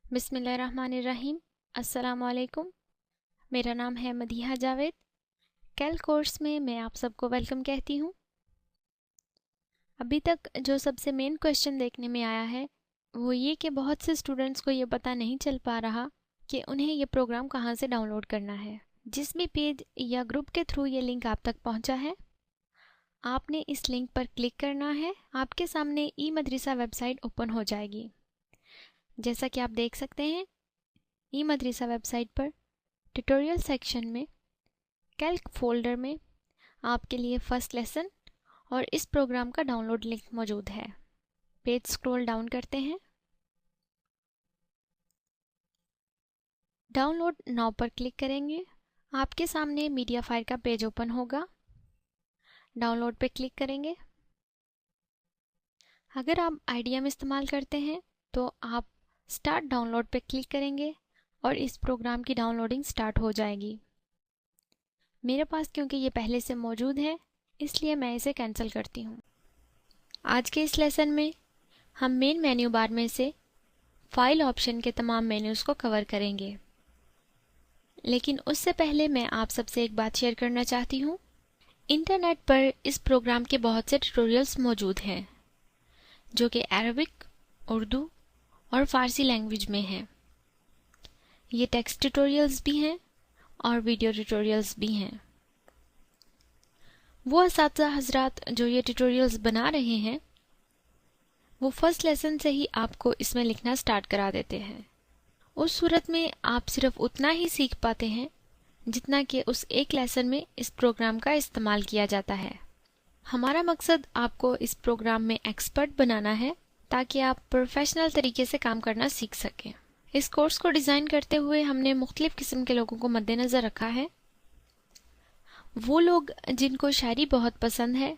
बिस्मिल्लाहिर्रहमानिर्रहीम। अस्सलाम वालेकुम। मेरा नाम है मदीहा जावेद। कैल कोर्स में मैं आप सबको वेलकम कहती हूँ। अभी तक जो सबसे मेन क्वेश्चन देखने में आया है वो ये कि बहुत से स्टूडेंट्स को ये पता नहीं चल पा रहा कि उन्हें ये प्रोग्राम कहाँ से डाउनलोड करना है। जिस भी पेज या ग्रुप के थ्रू ये लिंक आप तक पहुँचा है, आपने इस लिंक पर क्लिक करना है। आपके सामने ई मदरसा वेबसाइट ओपन हो जाएगी। जैसा कि आप देख सकते हैं, ई मदरसा वेबसाइट पर ट्यूटोरियल सेक्शन में कैल्क फोल्डर में आपके लिए फर्स्ट लेसन और इस प्रोग्राम का डाउनलोड लिंक मौजूद है। पेज स्क्रॉल डाउन करते हैं, डाउनलोड नाउ पर क्लिक करेंगे। आपके सामने मीडिया फाइल का पेज ओपन होगा। डाउनलोड पे क्लिक करेंगे। अगर आप IDM इस्तेमाल करते हैं तो आप स्टार्ट डाउनलोड पे क्लिक करेंगे और इस प्रोग्राम की डाउनलोडिंग स्टार्ट हो जाएगी। मेरे पास क्योंकि ये पहले से मौजूद है इसलिए मैं इसे कैंसिल करती हूँ। आज के इस लेसन में हम मेन मेन्यू बार में से फाइल ऑप्शन के तमाम मेन्यूज़ को कवर करेंगे, लेकिन उससे पहले मैं आप सबसे एक बात शेयर करना चाहती हूँ। इंटरनेट पर इस प्रोग्राम के बहुत से ट्यूटोरियल्स मौजूद हैं जो कि अरबिक, उर्दू और फ़ारसी लैंग्वेज में हैं। ये टेक्स्ट ट्यूटोरियल्स भी हैं और वीडियो ट्यूटोरियल्स भी हैं। वो असातिज़ा हज़रात जो ये ट्यूटोरियल्स बना रहे हैं वो फर्स्ट लेसन से ही आपको इसमें लिखना स्टार्ट करा देते हैं। उस सूरत में आप सिर्फ उतना ही सीख पाते हैं जितना कि उस एक लेसन में इस प्रोग्राम का इस्तेमाल किया जाता है। हमारा मकसद आपको इस प्रोग्राम में एक्सपर्ट बनाना है ताकि आप प्रोफेशनल तरीके से काम करना सीख सकें। इस कोर्स को डिज़ाइन करते हुए हमने मुख्तलिफ़ किस्म के लोगों को मद्देनज़र रखा है। वो लोग जिनको शायरी बहुत पसंद है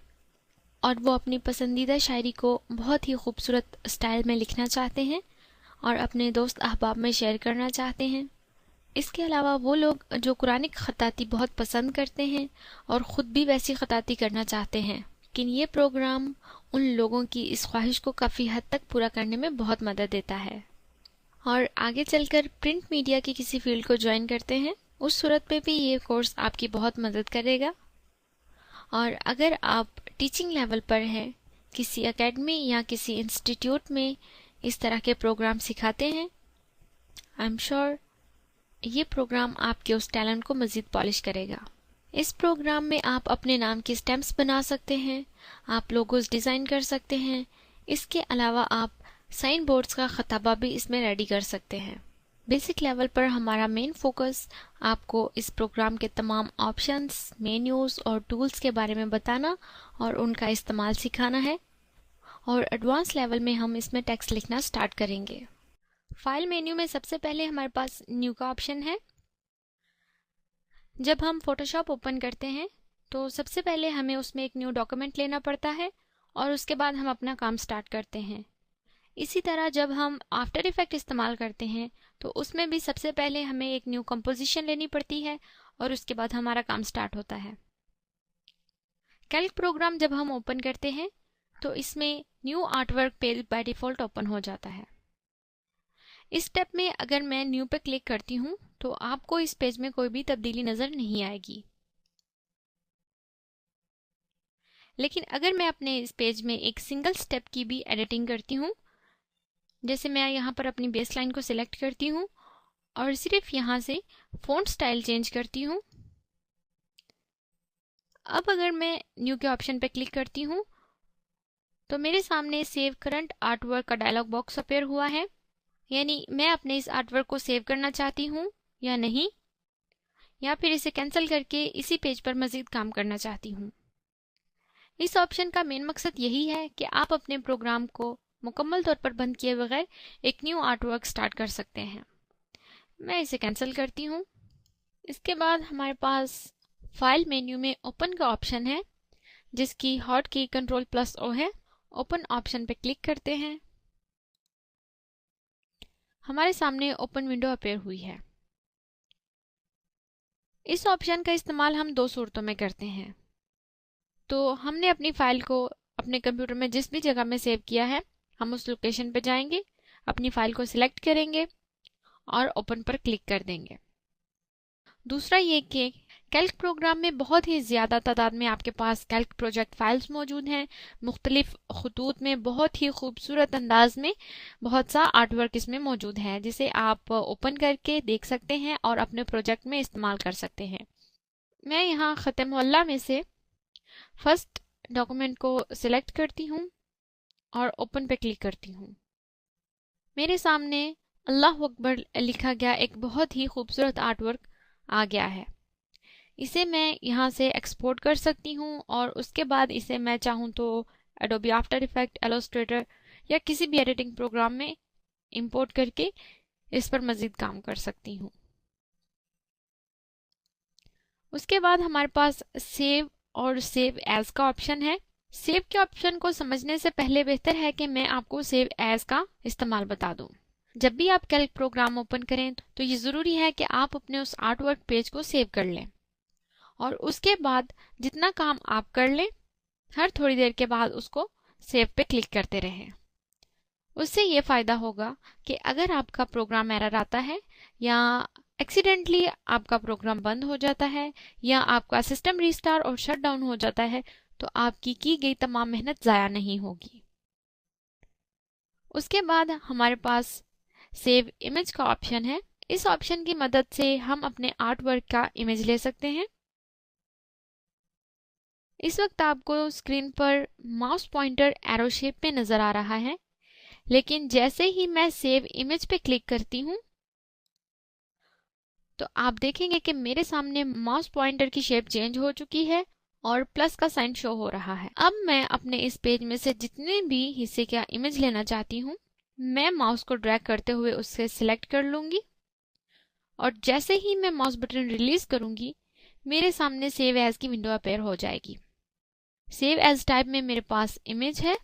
और वो अपनी पसंदीदा शायरी को बहुत ही खूबसूरत स्टाइल में लिखना चाहते हैं और अपने दोस्त अहबाब में शेयर करना चाहते हैं। इसके अलावा वो लोग जो कुरानिक ख़ताती बहुत पसंद करते हैं और ख़ुद भी वैसी ख़ताती करना चाहते हैं। लेकिन ये प्रोग्राम उन लोगों की इस ख्वाहिश को काफ़ी हद तक पूरा करने में बहुत मदद देता है। और आगे चलकर प्रिंट मीडिया की किसी फील्ड को ज्वाइन करते हैं, उस सूरत में भी ये कोर्स आपकी बहुत मदद करेगा। और अगर आप टीचिंग लेवल पर हैं, किसी एकेडमी या किसी इंस्टीट्यूट में इस तरह के प्रोग्राम सिखाते हैं, आई एम श्योर ये प्रोग्राम आपके उस टैलेंट को मज़ीद पॉलिश करेगा। इस प्रोग्राम में आप अपने नाम के स्टैम्प्स बना सकते हैं, आप लोगोस डिज़ाइन कर सकते हैं। इसके अलावा आप साइन बोर्ड्स का खताबा भी इसमें रेडी कर सकते हैं। बेसिक लेवल पर हमारा मेन फोकस आपको इस प्रोग्राम के तमाम ऑप्शंस, मेन्यूज़ और टूल्स के बारे में बताना और उनका इस्तेमाल सिखाना है। और एडवांस लेवल में हम इसमें टेक्स्ट लिखना स्टार्ट करेंगे। फाइल मेन्यू में सबसे पहले हमारे पास न्यू का ऑप्शन है। जब हम फोटोशॉप ओपन करते हैं तो सबसे पहले हमें उसमें एक न्यू डॉक्यूमेंट लेना पड़ता है और उसके बाद हम अपना काम स्टार्ट करते हैं। इसी तरह जब हम आफ्टर इफेक्ट इस्तेमाल करते हैं तो उसमें भी सबसे पहले हमें एक न्यू कंपोजिशन लेनी पड़ती है और उसके बाद हमारा काम स्टार्ट होता है। कैल्क प्रोग्राम जब हम ओपन करते हैं तो इसमें new artwork page by default open हो जाता है। इस स्टेप में अगर मैं न्यू पे क्लिक करती हूँ तो आपको इस पेज में कोई भी तब्दीली नज़र नहीं आएगी। लेकिन अगर मैं अपने इस पेज में एक सिंगल स्टेप की भी एडिटिंग करती हूँ, जैसे मैं यहाँ पर अपनी बेस लाइन को सिलेक्ट करती हूँ और सिर्फ यहाँ से फ़ॉन्ट स्टाइल चेंज करती हूँ। अब अगर मैं न्यू के ऑप्शन पे क्लिक करती हूँ तो मेरे सामने सेव करंट आर्टवर्क का डायलॉग बॉक्स अपेयर हुआ है। यानी मैं अपने इस आर्टवर्क को सेव करना चाहती हूँ या नहीं, या फिर इसे कैंसिल करके इसी पेज पर मज़ीद काम करना चाहती हूँ। इस ऑप्शन का मेन मकसद यही है कि आप अपने प्रोग्राम को मुकम्मल तौर पर बंद किए बगैर एक न्यू आर्टवर्क स्टार्ट कर सकते हैं। मैं इसे कैंसिल करती हूँ। इसके बाद हमारे पास फाइल मेन्यू में ओपन का ऑप्शन है जिसकी हॉट की Ctrl+O है। ओपन ऑप्शन पे क्लिक करते हैं। हमारे सामने ओपन विंडो अपेयर हुई है। इस ऑप्शन का इस्तेमाल हम दो सूरतों में करते हैं। तो हमने अपनी फ़ाइल को अपने कंप्यूटर में जिस भी जगह में सेव किया है, हम उस लोकेशन पे जाएंगे, अपनी फ़ाइल को सिलेक्ट करेंगे और ओपन पर क्लिक कर देंगे। दूसरा ये कि कैल्क प्रोग्राम में बहुत ही ज़्यादा तादाद में आपके पास कैल्क प्रोजेक्ट फाइल्स मौजूद हैं। मुख्तलिफ खतूत में बहुत ही खूबसूरत अंदाज में बहुत सा आर्ट वर्क इसमें मौजूद है, जिसे आप ओपन करके देख सकते हैं और अपने प्रोजेक्ट में इस्तेमाल कर सकते हैं। मैं यहाँ ख़त मोहल्ला में से फर्स्ट डॉक्यूमेंट को सिलेक्ट करती हूँ और ओपन पे क्लिक करती हूँ। मेरे सामने अल्लाह अकबर लिखा गया एक बहुत ही खूबसूरत आर्ट वर्क आ गया है। इसे मैं यहाँ से एक्सपोर्ट कर सकती हूँ और उसके बाद इसे मैं चाहूँ तो एडोबी आफ्टर इफेक्ट, इलस्ट्रेटर या किसी भी एडिटिंग प्रोग्राम में इंपोर्ट करके इस पर मज़ीद काम कर सकती हूँ। उसके बाद हमारे पास सेव और सेव एज का ऑप्शन है। सेव के ऑप्शन को समझने से पहले बेहतर है कि मैं आपको सेव एज का इस्तेमाल बता दूं। जब भी आप कैल्क प्रोग्राम ओपन करें तो ये ज़रूरी है कि आप अपने उस आर्ट वर्क पेज को सेव कर लें और उसके बाद जितना काम आप कर लें हर थोड़ी देर के बाद उसको सेव पे क्लिक करते रहें। उससे ये फ़ायदा होगा कि अगर आपका प्रोग्राम एरर आता है या एक्सीडेंटली आपका प्रोग्राम बंद हो जाता है या आपका सिस्टम रीस्टार्ट और शट डाउन हो जाता है तो आपकी की गई तमाम मेहनत ज़ाया नहीं होगी। उसके बाद हमारे पास सेव इमेज का ऑप्शन है। इस ऑप्शन की मदद से हम अपने आर्ट वर्क का इमेज ले सकते हैं। इस वक्त आपको स्क्रीन पर माउस पॉइंटर एरो शेप में नज़र आ रहा है, लेकिन जैसे ही मैं सेव इमेज पे क्लिक करती हूँ तो आप देखेंगे कि मेरे सामने माउस पॉइंटर की शेप चेंज हो चुकी है और प्लस का साइन शो हो रहा है। अब मैं अपने इस पेज में से जितने भी हिस्से का इमेज लेना चाहती हूँ मैं माउस को ड्रैग करते हुए उससे सिलेक्ट कर लूंगी और जैसे ही मैं माउस बटन रिलीज करूंगी मेरे सामने सेव एज की विंडो अपेयर हो जाएगी। सेव एज टाइप में मेरे पास इमेज है।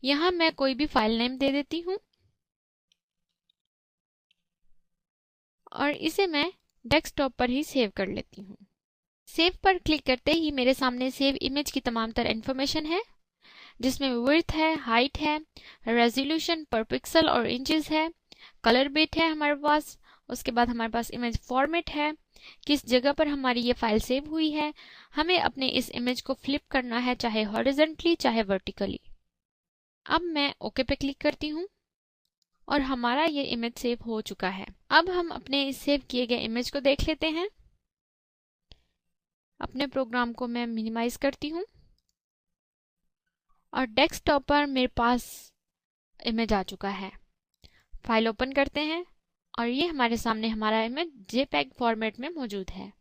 यहाँ मैं कोई भी फाइल नेम दे देती हूँ और इसे मैं डेस्कटॉप पर ही सेव कर लेती हूँ। सेव पर क्लिक करते ही मेरे सामने सेव इमेज की तमाम तरह इन्फॉर्मेशन है, जिसमें विड्थ है, हाइट है, रेजोल्यूशन पर पिक्सल और इंचेस है, कलर बिट है हमारे पास। उसके बाद हमारे पास इमेज फॉर्मेट है, किस जगह पर हमारी ये फाइल सेव हुई है, हमें अपने इस इमेज को फ्लिप करना है चाहे हॉरिजॉन्टली चाहे वर्टिकली। अब मैं ओके पे क्लिक करती हूँ और हमारा ये इमेज सेव हो चुका है। अब हम अपने इस सेव किए गए इमेज को देख लेते हैं। अपने प्रोग्राम को मैं मिनिमाइज करती हूँ और डेस्कटॉप पर मेरे पास इमेज आ चुका है। फाइल ओपन करते हैं और ये हमारे सामने हमारा इमेज जेपीईजी फॉर्मेट में मौजूद है।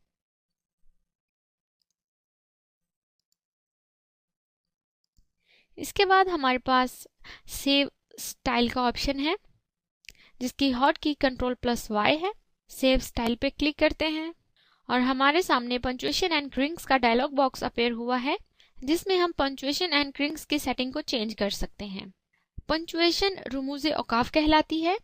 इसके बाद हमारे पास सेव स्टाइल का ऑप्शन है, जिसकी हॉट की Ctrl+Y है। सेव स्टाइल पे क्लिक करते हैं और हमारे सामने पंक्चुएशन एंड क्रिंग्स का डायलॉग बॉक्स अपेयर हुआ है, जिसमें हम पंक्चुएशन एंड क्रिंग्स की सेटिंग को चेंज कर सकते हैं। पंक्चुएशन रमूज़े औकाफ कहलाती है,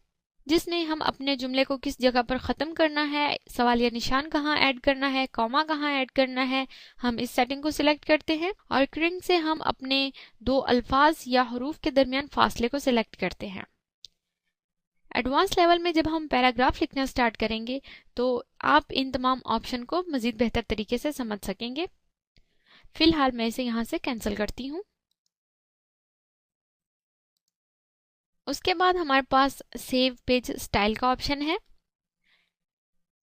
जिसमें हम अपने जुमले को किस जगह पर ख़त्म करना है, सवालिया निशान कहाँ ऐड करना है, कॉमा कहाँ ऐड करना है, हम इस सेटिंग को सिलेक्ट करते हैं। और क्रिंग से हम अपने दो अल्फाज या हरूफ के दरमियान फासले को सिलेक्ट करते हैं। एडवांस लेवल में जब हम पैराग्राफ लिखना स्टार्ट करेंगे तो आप इन तमाम ऑप्शन को मज़ीद बेहतर तरीके से समझ सकेंगे। फिलहाल मैं इसे यहाँ से कैंसिल करती हूँ। उसके बाद हमारे पास सेव पेज स्टाइल का ऑप्शन है।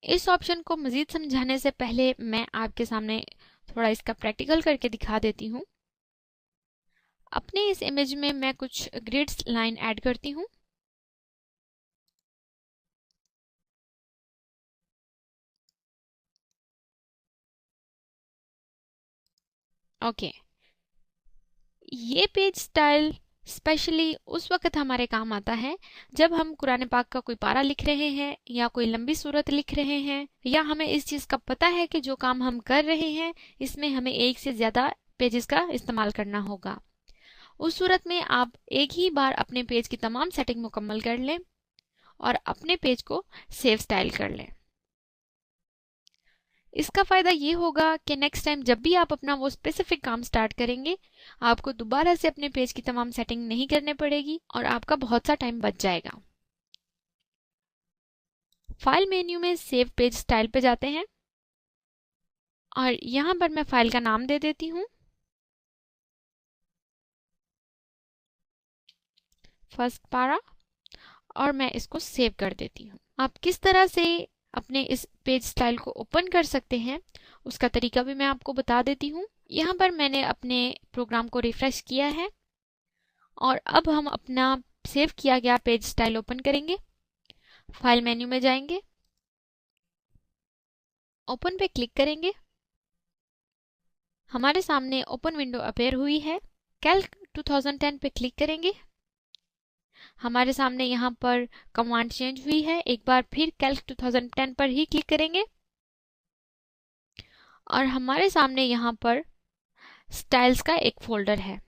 इस ऑप्शन को मज़ीद समझाने से पहले मैं आपके सामने थोड़ा इसका प्रैक्टिकल करके दिखा देती हूँ। अपने इस इमेज में मैं कुछ ग्रिड्स लाइन ऐड करती हूँ। ओके, ये पेज स्टाइल स्पेशली उस वक्त हमारे काम आता है जब हम कुरान पाक का कोई पारा लिख रहे हैं या कोई लंबी सूरत लिख रहे हैं, या हमें इस चीज़ का पता है कि जो काम हम कर रहे हैं इसमें हमें एक से ज़्यादा पेजेस का इस्तेमाल करना होगा। उस सूरत में आप एक ही बार अपने पेज की तमाम सेटिंग मुकम्मल कर लें और अपने पेज को सेव स्टाइल कर लें। इसका फ़ायदा ये होगा कि नेक्स्ट टाइम जब भी आप अपना वो स्पेसिफिक काम स्टार्ट करेंगे आपको दोबारा से अपने पेज की तमाम सेटिंग नहीं करने पड़ेगी और आपका बहुत सा टाइम बच जाएगा। फाइल मेन्यू में सेव पेज स्टाइल पे जाते हैं और यहाँ पर मैं फाइल का नाम दे देती हूँ, फर्स्ट पारा, और मैं इसको सेव कर देती हूँ। आप किस तरह से अपने इस पेज स्टाइल को ओपन कर सकते हैं उसका तरीका भी मैं आपको बता देती हूँ। यहाँ पर मैंने अपने प्रोग्राम को रिफ्रेश किया है और अब हम अपना सेव किया गया पेज स्टाइल ओपन करेंगे। फाइल मेन्यू में जाएंगे, ओपन पे क्लिक करेंगे। हमारे सामने ओपन विंडो अपेयर हुई है। कैल्क 2010 पे क्लिक करेंगे। हमारे सामने यहाँ पर कमांड चेंज हुई है। एक बार फिर कैल्क 2010 पर ही क्लिक करेंगे और हमारे सामने यहाँ पर स्टाइल्स का एक फोल्डर है।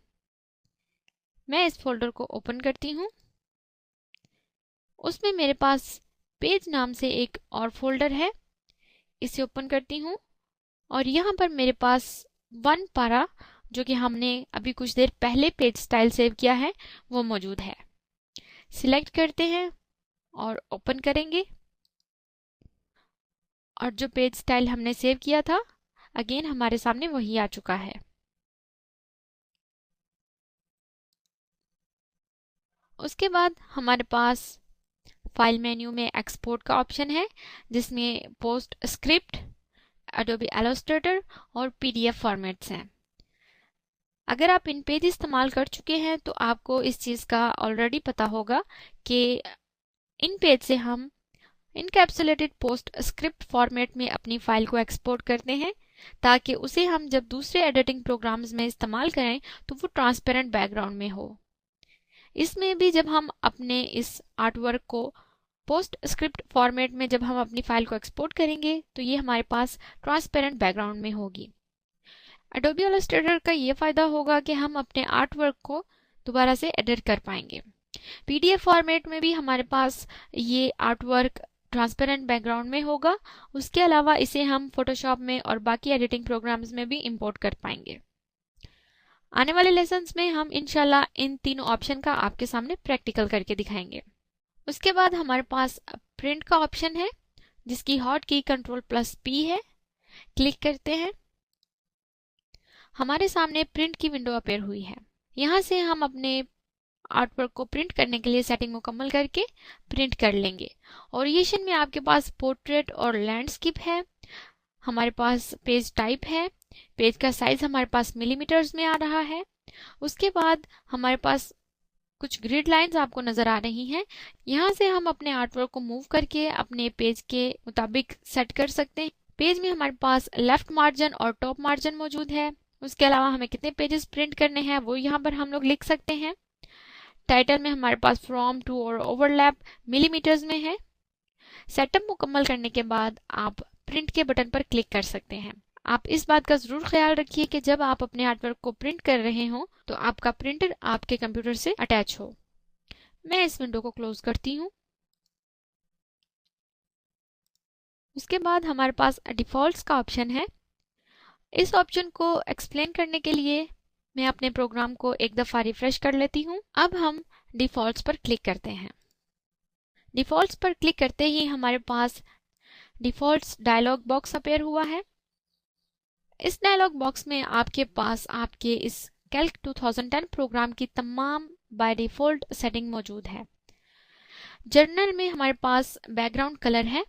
मैं इस फोल्डर को ओपन करती हूँ। उसमें मेरे पास पेज नाम से एक और फोल्डर है, इसे ओपन करती हूँ और यहाँ पर मेरे पास 1 पारा, जो कि हमने अभी कुछ देर पहले पेज स्टाइल सेव किया है, वो मौजूद है। सिलेक्ट करते हैं और ओपन करेंगे और जो पेज स्टाइल हमने सेव किया था अगेन हमारे सामने वही आ चुका है। उसके बाद हमारे पास फाइल मेन्यू में एक्सपोर्ट का ऑप्शन है, जिसमें पोस्ट स्क्रिप्ट, एडोबी इलस्ट्रेटर और पीडीएफ फॉर्मेट्स हैं। अगर आप इन पेज इस्तेमाल कर चुके हैं तो आपको इस चीज़ का ऑलरेडी पता होगा कि इन पेज से हम इनकैप्सुलेटेड पोस्ट स्क्रिप्ट फॉर्मेट में अपनी फाइल को एक्सपोर्ट करते हैं, ताकि उसे हम जब दूसरे एडिटिंग प्रोग्राम्स में इस्तेमाल करें तो वो ट्रांसपेरेंट बैकग्राउंड में हो। इसमें भी जब हम अपने इस आर्टवर्क को पोस्ट स्क्रिप्ट फॉर्मेट में जब हम अपनी फाइल को एक्सपोर्ट करेंगे तो ये हमारे पास ट्रांसपेरेंट बैकग्राउंड में होगी। एडोबी इलस्ट्रेटर का ये फायदा होगा कि हम अपने आर्टवर्क को दोबारा से एडिट कर पाएंगे। पीडीएफ फॉर्मेट में भी हमारे पास ये आर्टवर्क ट्रांसपेरेंट बैकग्राउंड में होगा। उसके अलावा इसे हम फोटोशॉप में और बाकी एडिटिंग प्रोग्राम्स में भी इंपोर्ट कर पाएंगे। आने वाले लेसन्स में हम इंशाल्लाह इन तीनों ऑप्शन का आपके सामने प्रैक्टिकल करके दिखाएंगे। उसके बाद हमारे पास प्रिंट का ऑप्शन है, जिसकी हॉट की Ctrl+P है। क्लिक करते हैं, हमारे सामने प्रिंट की विंडो अपेयर हुई है। यहाँ से हम अपने आर्टवर्क को प्रिंट करने के लिए सेटिंग मुकम्मल करके प्रिंट कर लेंगे। ओरिएंटेशन में आपके पास पोर्ट्रेट और लैंडस्केप है। हमारे पास पेज टाइप है, पेज का साइज हमारे पास मिलीमीटर्स में आ रहा है। उसके बाद हमारे पास कुछ ग्रिड लाइंस आपको नजर आ रही हैं। यहाँ से हम अपने आर्टवर्क को मूव करके अपने पेज के मुताबिक सेट कर सकते हैं। पेज में हमारे पास लेफ्ट मार्जिन और टॉप मार्जिन मौजूद है। उसके अलावा हमें कितने पेजेस प्रिंट करने हैं वो यहाँ पर हम लोग लिख सकते हैं। टाइटल में हमारे पास फ्रॉम टू और ओवरलैप मिलीमीटर्स में है। सेटअप मुकम्मल करने के बाद आप प्रिंट के बटन पर क्लिक कर सकते हैं। आप इस बात का जरूर ख्याल रखिए कि जब आप अपने आर्टवर्क को प्रिंट कर रहे हो तो आपका प्रिंटर आपके कंप्यूटर से अटैच हो। मैं इस विंडो को क्लोज करती हूँ। उसके बाद हमारे पास डिफॉल्ट्स का ऑप्शन है। इस ऑप्शन को एक्सप्लेन करने के लिए मैं अपने प्रोग्राम को एक दफ़ा रिफ्रेश कर लेती हूँ। अब हम डिफॉल्ट्स पर क्लिक करते हैं। डिफॉल्ट्स पर क्लिक करते ही हमारे पास डिफॉल्ट्स डायलॉग बॉक्स अपेयर हुआ है। इस डायलॉग बॉक्स में आपके पास आपके इस कैल्क 2010 प्रोग्राम की तमाम बाय डिफॉल्ट सेटिंग मौजूद है। जर्नल में हमारे पास बैकग्राउंड कलर है।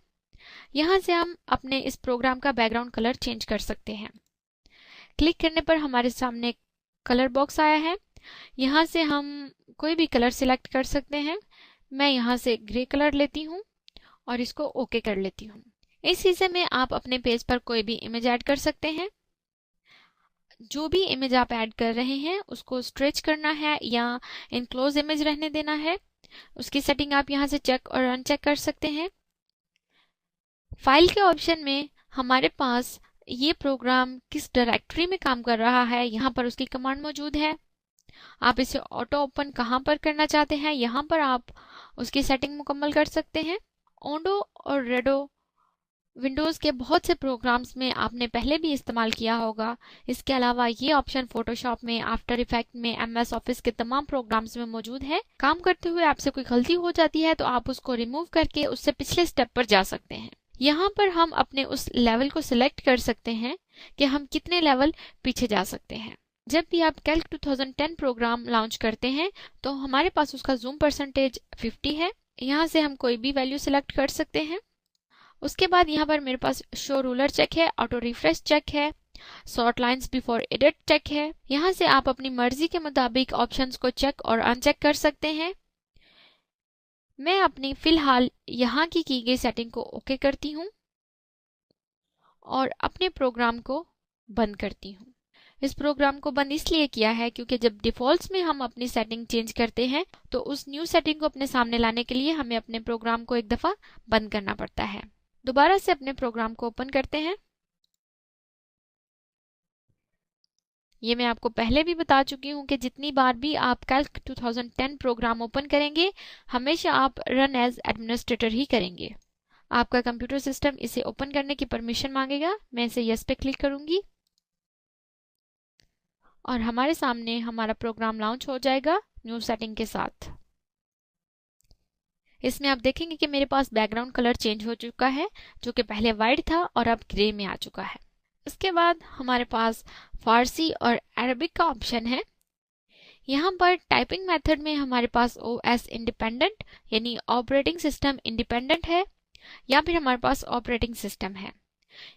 यहाँ से हम अपने इस प्रोग्राम का बैकग्राउंड कलर चेंज कर सकते हैं। क्लिक करने पर हमारे सामने कलर बॉक्स आया है। यहाँ से हम कोई भी कलर सिलेक्ट कर सकते हैं। मैं यहाँ से ग्रे कलर लेती हूँ और इसको ओके कर लेती हूँ। इस हिस्से में आप अपने पेज पर कोई भी इमेज ऐड कर सकते हैं। जो भी इमेज आप ऐड कर रहे हैं उसको स्ट्रेच करना है या इनक्लोज इमेज रहने देना है, उसकी सेटिंग आप यहाँ से चेक और अनचेक कर सकते हैं। फाइल के ऑप्शन में हमारे पास ये प्रोग्राम किस डायरेक्टरी में काम कर रहा है, यहाँ पर उसकी कमांड मौजूद है। आप इसे ऑटो ओपन कहाँ पर करना चाहते हैं, यहाँ पर आप उसकी सेटिंग मुकम्मल कर सकते हैं। ओंडो और रेडो विंडोज़ के बहुत से प्रोग्राम्स में आपने पहले भी इस्तेमाल किया होगा। इसके अलावा ये ऑप्शन फोटोशॉप में, आफ्टर इफेक्ट में, एमएस ऑफिस के तमाम प्रोग्राम्स में मौजूद है। काम करते हुए आपसे कोई गलती हो जाती है तो आप उसको रिमूव करके उससे पिछले स्टेप पर जा सकते हैं। यहाँ पर हम अपने उस लेवल को सिलेक्ट कर सकते हैं कि हम कितने लेवल पीछे जा सकते हैं। जब भी आप कैल्क 2010 प्रोग्राम लॉन्च करते हैं तो हमारे पास उसका जूम परसेंटेज 50 है। यहाँ से हम कोई भी वैल्यू सिलेक्ट कर सकते हैं। उसके बाद यहाँ पर मेरे पास शो रूलर चेक है, ऑटो रिफ्रेश चेक है, sort lines before edit check है। यहाँ से आप अपनी मर्जी के मुताबिक ऑप्शंस को चेक और अनचेक कर सकते हैं। मैं अपनी फिलहाल यहाँ की गई सेटिंग को ओके करती हूँ और अपने प्रोग्राम को बंद करती हूँ। इस प्रोग्राम को बंद इसलिए किया है क्योंकि जब डिफॉल्ट्स में हम अपनी सेटिंग चेंज करते हैं तो उस न्यू सेटिंग को अपने सामने लाने के लिए हमें अपने प्रोग्राम को एक दफ़ा बंद करना पड़ता है। दोबारा से अपने प्रोग्राम को ओपन करते हैं। ये मैं आपको पहले भी बता चुकी हूँ कि जितनी बार भी आप कैल्क 2010 प्रोग्राम ओपन करेंगे हमेशा आप रन एज एडमिनिस्ट्रेटर ही करेंगे। आपका कंप्यूटर सिस्टम इसे ओपन करने की परमिशन मांगेगा। मैं इसे यस पे क्लिक करूंगी और हमारे सामने हमारा प्रोग्राम लॉन्च हो जाएगा न्यू सेटिंग के साथ। इसमें आप देखेंगे कि मेरे पास बैकग्राउंड कलर चेंज हो चुका है, जो कि पहले वाइट था और अब ग्रे में आ चुका है। इसके बाद हमारे पास फारसी और अरबिक का ऑप्शन है। यहाँ पर टाइपिंग मेथड में हमारे पास ओएस इंडिपेंडेंट यानी ऑपरेटिंग सिस्टम इंडिपेंडेंट है, या फिर हमारे पास ऑपरेटिंग सिस्टम है।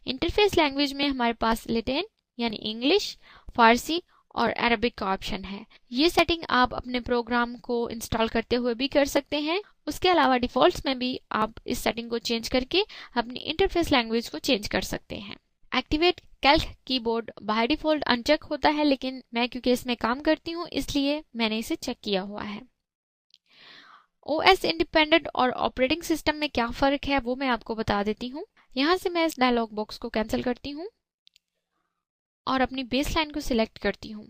इंटरफेस लैंग्वेज में हमारे पास लिटन यानी इंग्लिश, फारसी और अरबिक का ऑप्शन है। ये सेटिंग आप अपने प्रोग्राम को इंस्टॉल करते हुए भी कर सकते हैं। उसके अलावा डिफॉल्ट्स में भी आप इस सेटिंग को चेंज करके अपनी इंटरफेस लैंग्वेज को चेंज कर सकते हैं। Activate Calc keyboard by default uncheck होता है, लेकिन मैं क्योंकि इसमें काम करती हूँ इसलिए मैंने इसे चेक किया हुआ है। ओएस इंडिपेंडेंट और ऑपरेटिंग सिस्टम में क्या फ़र्क है वो मैं आपको बता देती हूँ। यहाँ से मैं इस डायलॉग बॉक्स को कैंसिल करती हूँ और अपनी बेसलाइन को सिलेक्ट करती हूँ।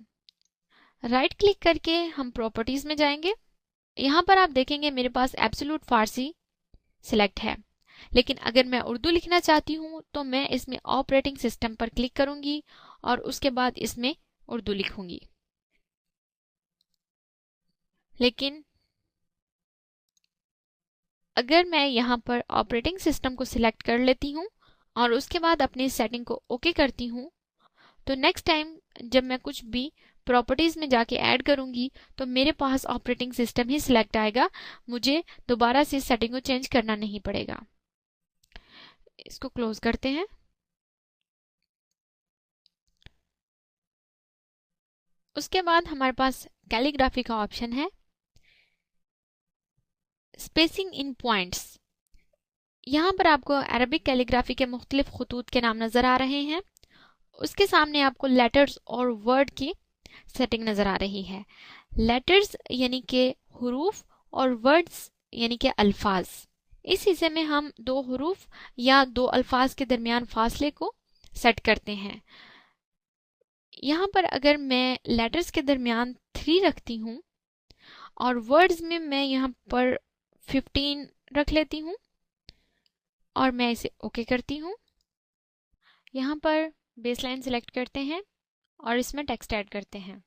राइट क्लिक करके हम प्रॉपर्टीज में जाएंगे। यहाँ पर आप देखेंगे मेरे पास एब्सोल्यूट फारसी सिलेक्ट है, लेकिन अगर मैं उर्दू लिखना चाहती हूँ तो मैं इसमें ऑपरेटिंग सिस्टम पर क्लिक करूंगी और उसके बाद इसमें उर्दू लिखूंगी। लेकिन अगर मैं यहाँ पर ऑपरेटिंग सिस्टम को सिलेक्ट कर लेती हूँ और उसके बाद अपनी सेटिंग को ओके करती हूँ तो नेक्स्ट टाइम जब मैं कुछ भी प्रॉपर्टीज में जाके ऐड करूंगी तो मेरे पास ऑपरेटिंग सिस्टम ही सिलेक्ट आएगा। मुझे दोबारा से सेटिंग को चेंज करना नहीं पड़ेगा। इसको क्लोज करते हैं। उसके बाद हमारे पास कैलीग्राफी का ऑप्शन है। स्पेसिंग इन पॉइंट्स, यहाँ पर आपको अरबिक कैलीग्राफी के मुख्तलिफ खतूत के नाम नजर आ रहे हैं। उसके सामने आपको लेटर्स और वर्ड की सेटिंग नजर आ रही है। लेटर्स यानी कि हुरूफ और वर्ड्स यानी कि अल्फाज। इस हिस्से में हम दो हुरूफ या दो अल्फाज के दरमियान फासले को सेट करते हैं। यहाँ पर अगर मैं लेटर्स के दरमियान 3 रखती हूँ और वर्ड्स में मैं यहाँ पर 15 रख लेती हूँ और मैं इसे ओके करती हूँ। यहाँ पर बेसलाइन सिलेक्ट करते हैं और इसमें टेक्स्ट ऐड करते हैं।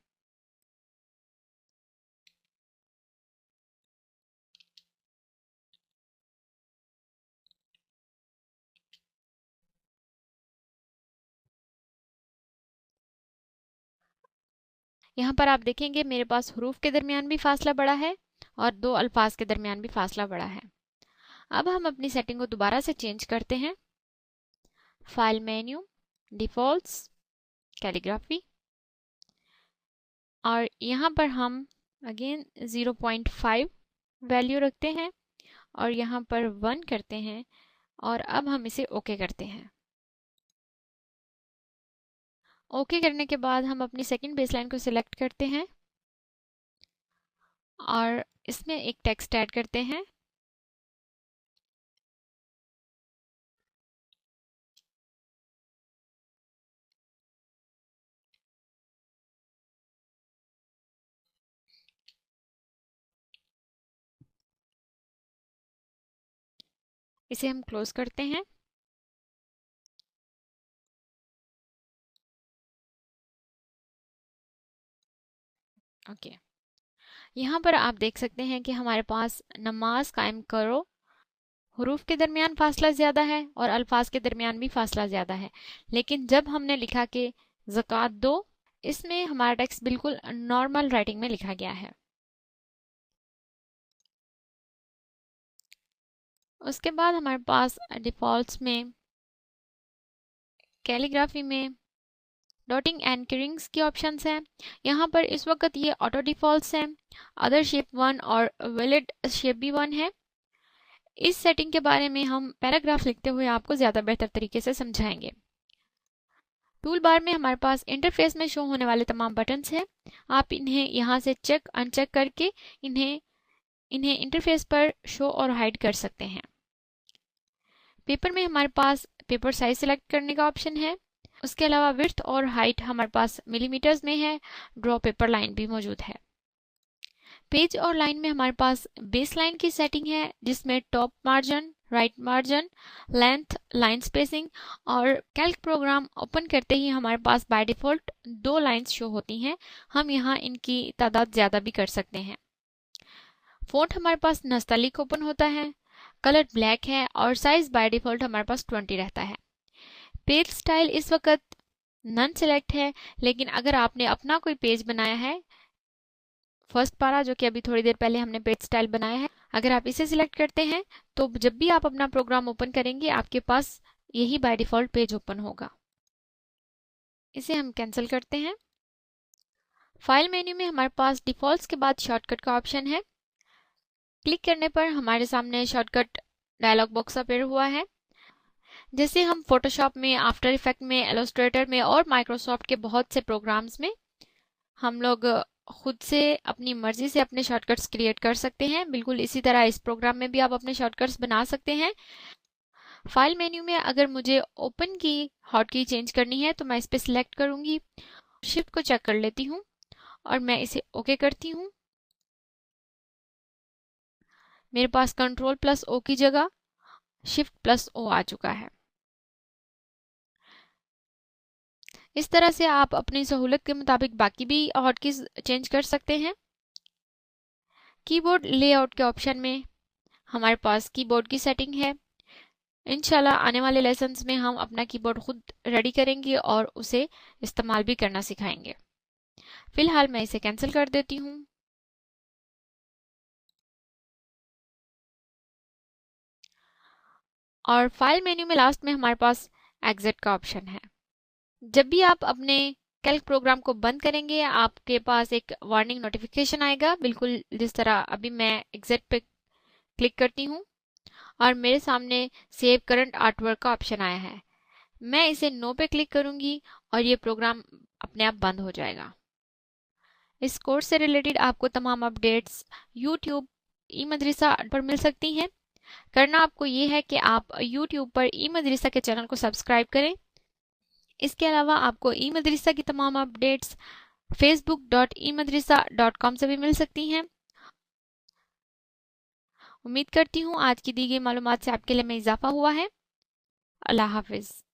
यहाँ पर आप देखेंगे मेरे पास हरूफ के दरमियान भी फासला बड़ा है और दो अल्फाज के दरमियान भी फासला बड़ा है। अब हम अपनी सेटिंग को दोबारा से चेंज करते हैं। फाइल मेन्यू, डिफॉल्ट्स, कैलीग्राफी और यहाँ पर हम अगेन 0.5 वैल्यू रखते हैं और यहाँ पर 1 करते हैं और अब हम इसे ओके करते हैं। ओके करने के बाद हम अपनी सेकंड बेसलाइन को सिलेक्ट करते हैं और इसमें एक टेक्स्ट ऐड करते हैं। इसे हम क्लोज करते हैं। ओके, यहाँ पर आप देख सकते हैं कि हमारे पास नमाज कायम करो, हुरूफ के दरमियान फासला ज़्यादा है और अल्फाज के दरमियान भी फासला ज़्यादा है। लेकिन जब हमने लिखा कि ज़कात दो, इसमें हमारा टेक्स्ट बिल्कुल नॉर्मल राइटिंग में लिखा गया है। उसके बाद हमारे पास डिफ़ॉल्ट्स में, कैलीग्राफी में डॉटिंग एंड किरिंग्स की ऑप्शंस हैं। यहाँ पर इस वक्त ये ऑटो डिफ़ॉल्ट्स हैं। अदर शेप 1 और वैलिड शेप भी 1 है। इस सेटिंग के बारे में हम पैराग्राफ लिखते हुए आपको ज़्यादा बेहतर तरीके से समझाएंगे। टूल बार में हमारे पास इंटरफेस में शो होने वाले तमाम बटन्स हैं। आप इन्हें यहाँ से चेक अनचेक करके इन्हें इंटरफेस पर शो और हाइड कर सकते हैं। पेपर में हमारे पास पेपर साइज सेलेक्ट करने का ऑप्शन है। उसके अलावा विड्थ और हाइट हमारे पास मिलीमीटर्स में है। ड्रॉ पेपर लाइन भी मौजूद है। पेज और लाइन में हमारे पास बेस लाइन की सेटिंग है, जिसमें top margin, right margin, length, line spacing और कैल्क प्रोग्राम ओपन करते ही हमारे पास बाय डिफॉल्ट 2 लाइंस शो होती हैं। हम यहाँ इनकी तादाद ज़्यादा भी कर सकते हैं। फ़ॉन्ट हमारे पास नस्तलिक ओपन होता है, कलर ब्लैक है और साइज बाय डिफॉल्ट हमारे पास 20 रहता है। पेज स्टाइल इस वक्त नन सेलेक्ट है, लेकिन अगर आपने अपना कोई पेज बनाया है, फर्स्ट पारा जो कि अभी थोड़ी देर पहले हमने पेज स्टाइल बनाया है, अगर आप इसे सिलेक्ट करते हैं तो जब भी आप अपना प्रोग्राम ओपन करेंगे आपके पास यही बाय डिफॉल्ट पेज ओपन होगा। इसे हम कैंसिल करते हैं। फाइल मेन्यू में हमारे पास डिफॉल्ट्स के बाद शॉर्टकट का ऑप्शन है। क्लिक करने पर हमारे सामने शॉर्टकट डायलॉग बॉक्स अपीयर हुआ है। जैसे हम फोटोशॉप में, आफ्टर इफेक्ट में, इलस्ट्रेटर में और माइक्रोसॉफ्ट के बहुत से प्रोग्राम्स में हम लोग खुद से अपनी मर्जी से अपने शॉर्टकट्स क्रिएट कर सकते हैं, बिल्कुल इसी तरह इस प्रोग्राम में भी आप अपने शॉर्टकट्स बना सकते हैं। फाइल मेन्यू में अगर मुझे ओपन की हॉट की चेंज करनी है तो मैं इस पर सिलेक्ट करूंगी, शिफ्ट को चेक कर लेती हूँ और मैं इसे ओके करती हूँ। मेरे पास कंट्रोल प्लस ओ की जगह शिफ्ट प्लस ओ आ चुका है। इस तरह से आप अपनी सहूलत के मुताबिक बाकी भी हॉटकीज चेंज कर सकते हैं। कीबोर्ड लेआउट के ऑप्शन में हमारे पास कीबोर्ड की सेटिंग है। इंशाल्लाह आने वाले लेसन्स में हम अपना कीबोर्ड खुद रेडी करेंगे और उसे इस्तेमाल भी करना सिखाएंगे। फिलहाल मैं इसे कैंसिल कर देती हूँ। और फाइल मेन्यू में लास्ट में हमारे पास एग्जिट का ऑप्शन है। जब भी आप अपने कैल्क प्रोग्राम को बंद करेंगे आपके पास एक वार्निंग नोटिफिकेशन आएगा, बिल्कुल जिस तरह अभी मैं एग्जिट पे क्लिक करती हूँ और मेरे सामने सेव करंट आर्टवर्क का ऑप्शन आया है। मैं इसे नो पे क्लिक करूंगी और ये प्रोग्राम अपने आप बंद हो जाएगा। इस कोर्स से रिलेटेड आपको तमाम अपडेट्स यूट्यूब ई मदरसा पर मिल सकती हैं। करना आपको ये है कि आप यूट्यूब पर ई मदरसा के चैनल को सब्सक्राइब करें। इसके अलावा आपको ई मदरसा की तमाम अपडेट्स facebook.emadrisa.com से भी मिल सकती हैं। उम्मीद करती हूँ आज की दी गई मालूमात से आपके लिए में इजाफा हुआ है। अल्लाह हाफिज़।